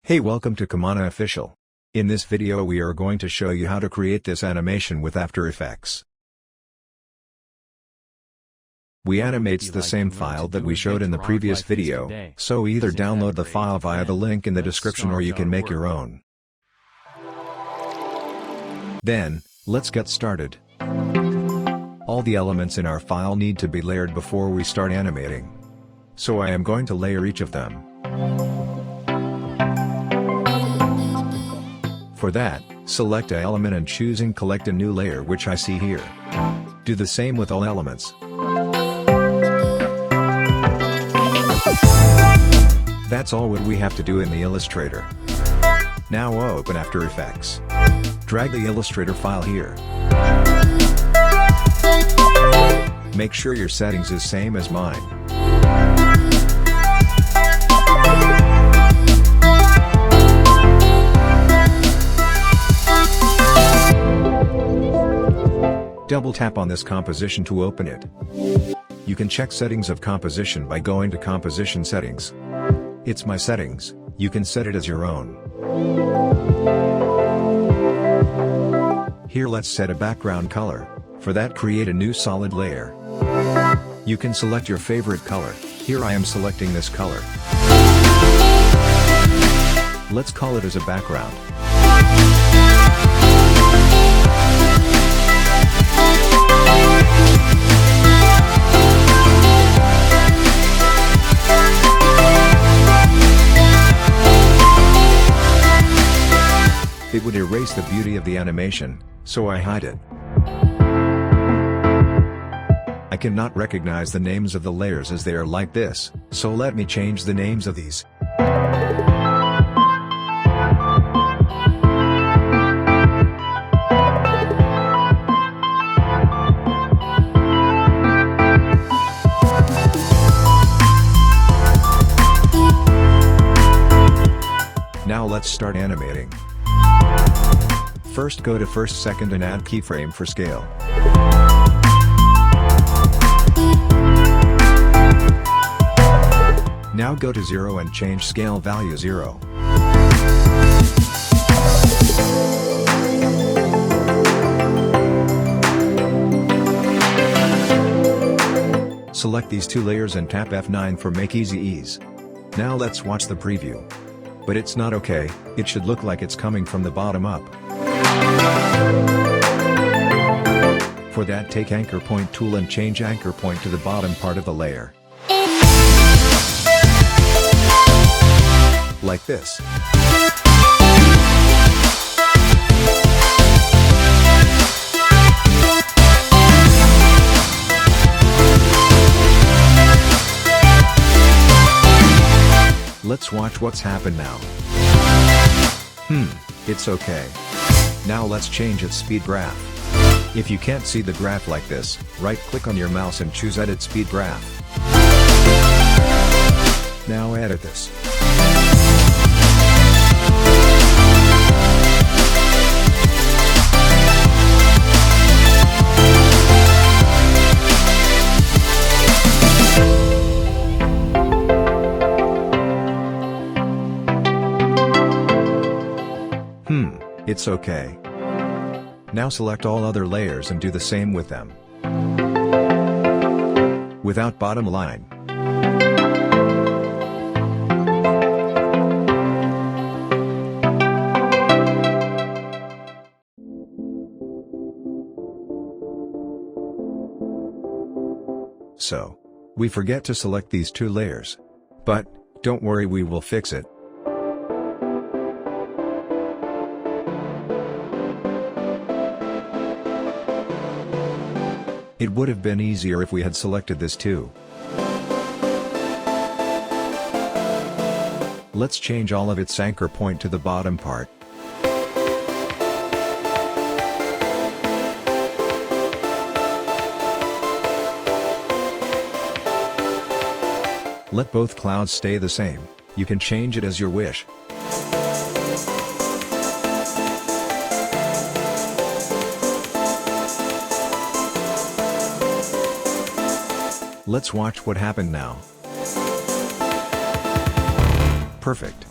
Hey, welcome to Komanga Official. In this video we are going to show you how to create this animation with After Effects. We animates the same file that we showed in the previous video, so either download the file via the link in the description or you can make your own. Then, let's get started. All the elements in our file need to be layered before we start animating. So I am going to layer each of them. For that, select an element and choosing collect a new layer, which I see here. Do the same with all elements. That's all what we have to do in the Illustrator. Now open After Effects. Drag the Illustrator file here. Make sure your settings is same as mine. Double tap on this composition to open it. You can check settings of composition by going to Composition Settings. It's my settings, you can set it as your own. Here let's set a background color. For that, create a new solid layer. You can select your favorite color. Here I am selecting this color. Let's call it as a background. It would erase the beauty of the animation, so I hide it. I cannot recognize the names of the layers as they are like this, so let me change the names of these. Now let's start animating. First go to first second and add keyframe for scale. Now go to 0 and change scale value 0. Select these two layers and tap F9 for make easy ease. Now let's watch the preview. But it's not okay, it should look like it's coming from the bottom up. For that, take anchor point tool and change anchor point to the bottom part of the layer. Like this. Let's watch what's happened now. It's okay. Now let's change its speed graph. If you can't see the graph like this, right-click on your mouse and choose Edit Speed Graph. Now edit this. It's okay. Now select all other layers and do the same with them. Without bottom line. So, we forget to select these two layers. But, don't worry, we will fix it. It would have been easier if we had selected this too. Let's change all of its anchor point to the bottom part. Let both clouds stay the same, you can change it as your wish. Let's watch what happened now. Perfect.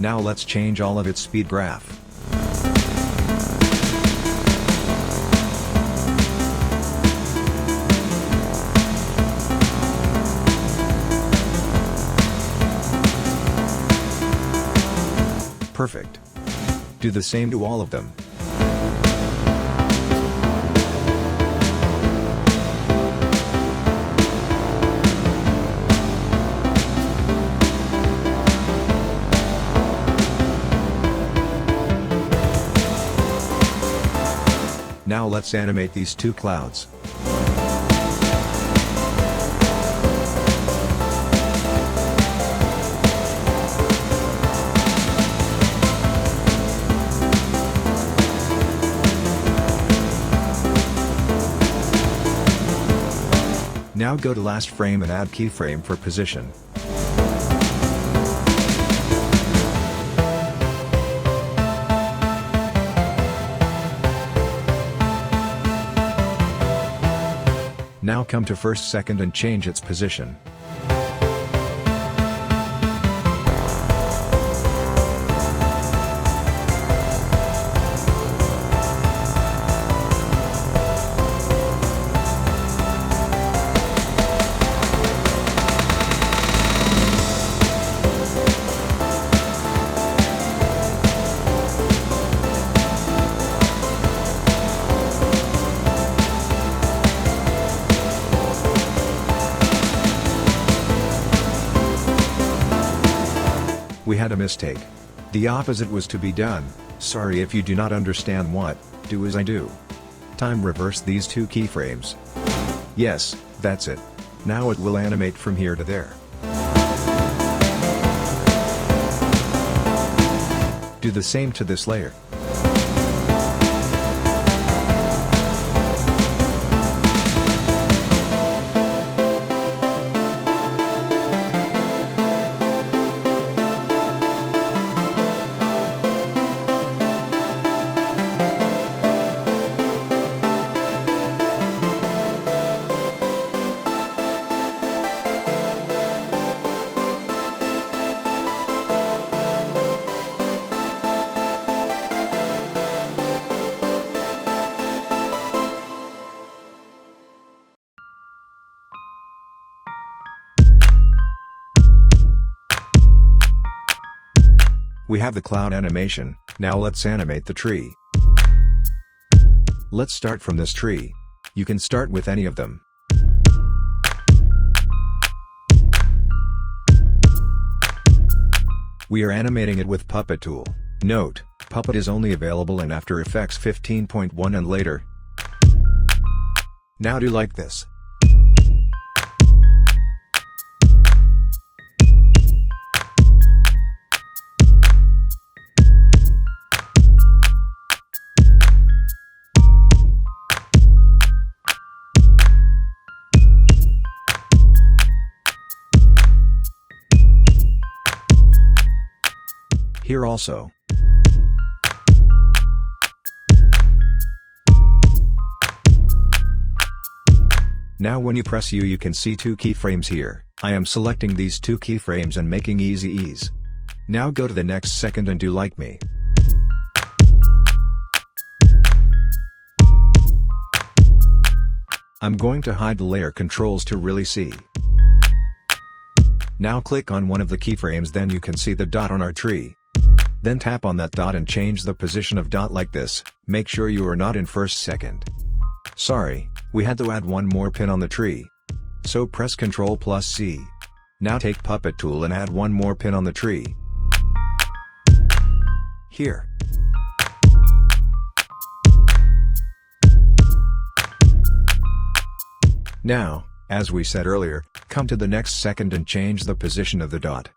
Now let's change all of its speed graph. Perfect. Do the same to all of them. Now let's animate these two clouds. Now go to last frame and add keyframe for position. Now come to first second and change its position. We had a mistake. The opposite was to be done. Sorry if you do not understand what, do as I do. Time reverse these two keyframes. Yes, that's it. Now it will animate from here to there. Do the same to this layer. We have the cloud animation, now let's animate the tree. Let's start from this tree. You can start with any of them. We are animating it with Puppet tool. Note, Puppet is only available in After Effects 15.1 and later. Now do like this. Here also. Now when you press U you can see two keyframes here. I am selecting these two keyframes and making easy ease. Now go to the next second and do like me. I'm going to hide the layer controls to really see. Now click on one of the keyframes, then you can see the dot on our tree. Then tap on that dot and change the position of dot like this. Make sure you are not in first second. Sorry, we had to add one more pin on the tree. So press Ctrl+C. Now take Puppet tool and add one more pin on the tree. Here. Now, as we said earlier, come to the next second and change the position of the dot.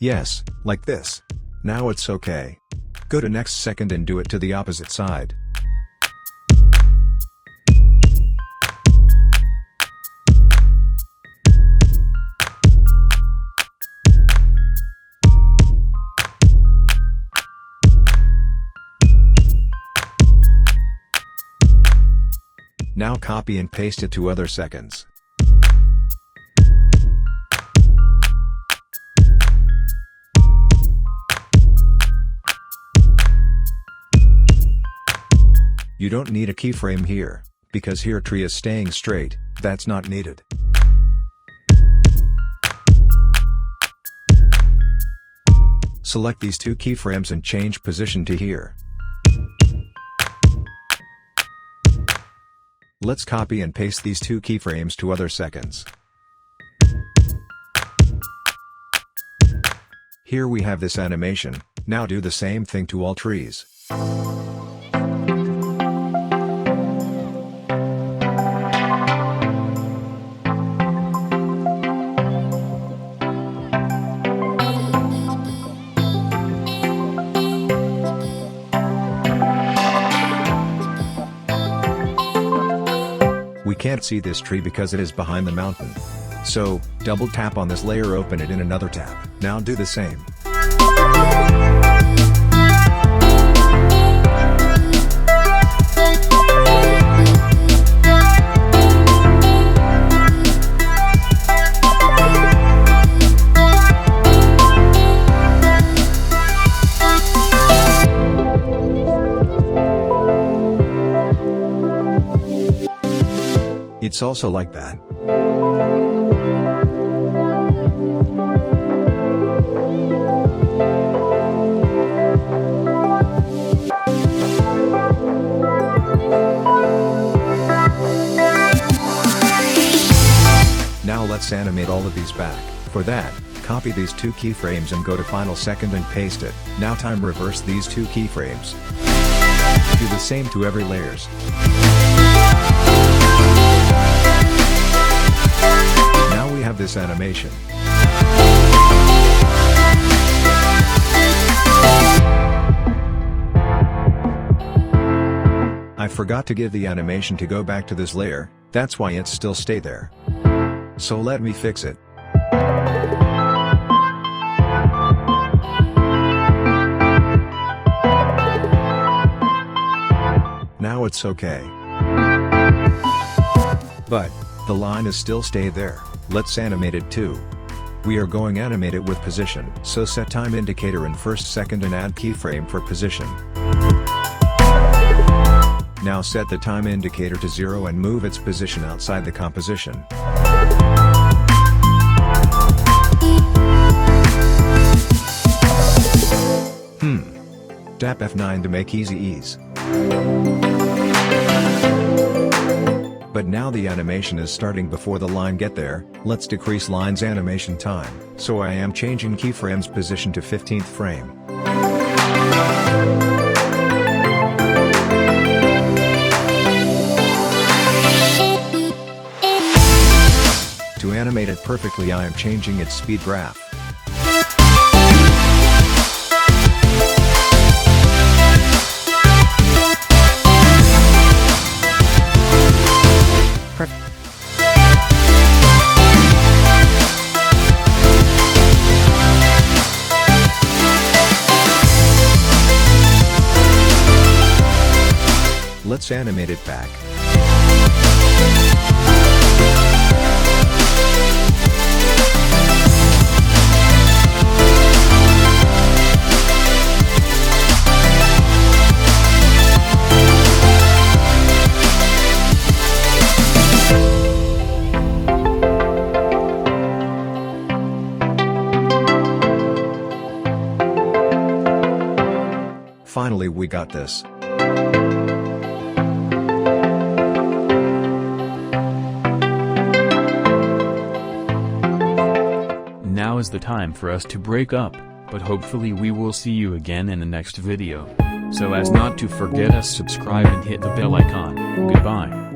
Yes, like this. Now it's okay. Go to next second and do it to the opposite side. Now copy and paste it to other seconds. You don't need a keyframe here, because here tree is staying straight, that's not needed. Select these two keyframes and change position to here. Let's copy and paste these two keyframes to other seconds. Here we have this animation, now do the same thing to all trees. We can't see this tree because it is behind the mountain. So, double tap on this layer, open it in another tab. Now do the same. It's also like that. Now let's animate all of these back. For that, copy these two keyframes and go to final second and paste it. Now time reverse these two keyframes. Do the same to every layers. Now we have this animation. I forgot to give the animation to go back to this layer, that's why it still stay there. So let me fix it. Now it's okay. But the line is still stay there. Let's animate it too. We are going animate it with position. So set time indicator in first second and add keyframe for position. Now set the time indicator to 0 and move its position outside the composition. Tap F9 to make easy ease. But now the animation is starting before the line get there. Let's decrease line's animation time, so I am changing keyframes position to 15th frame. To animate it perfectly, I am changing its speed graph. Let's animate it back. Finally, we got this. Now is the time for us to break up, but hopefully we will see you again in the next video. So as not to forget us, subscribe and hit the bell icon. Goodbye.